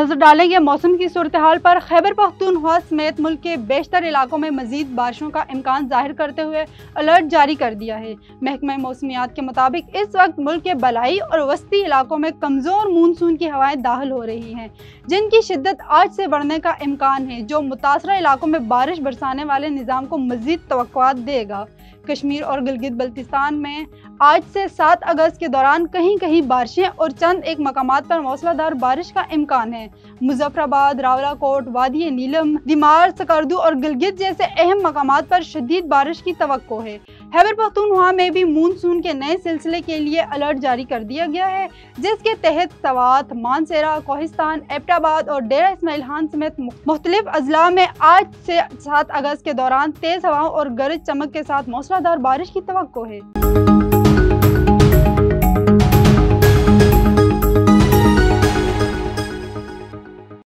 नजर डालेंगे मौसम की सूरत हाल पर। खैबर पख्तूनख्वा समेत मुल्क के बेशतर इलाकों में मजीद बारिशों का इम्कान जाहिर करते हुए अलर्ट जारी कर दिया है। महकमा मौसमियात के मुताबिक इस वक्त मुल्क के बलाई और वस्ती इलाकों में कमजोर मानसून की हवाएं दाखिल हो रही हैं, जिनकी शिद्दत आज से बढ़ने का इम्कान है, जो मुतासरा इलाकों में बारिश बरसाने वाले निज़ाम को मजीद तवक्कुआत देगा। कश्मीर और गिलगित बल्तिस्तान में आज से 7 अगस्त के दौरान कहीं कहीं बारिशें और चंद एक मकामात पर मौसलाधार बारिश का इम्कान है। मुजफ्फराबाद, रावलाकोट, वादी नीलम, दिमार, सकर्दू और गिलगित जैसे अहम मकामात पर शदीद बारिश की तवक्को है। खैबर पख्तूनख्वा में भी मानसून के नए सिलसिले के लिए अलर्ट जारी कर दिया गया है, जिसके तहत सवात, मानसेरा, कोहिस्तान, एबटाबाद और डेरा इस्माइल खान समेत मुख्तलिफ अजला में आज से 7 अगस्त के दौरान तेज हवाओं और गरज चमक के साथ मौसलाधार बारिश की तवक्को है।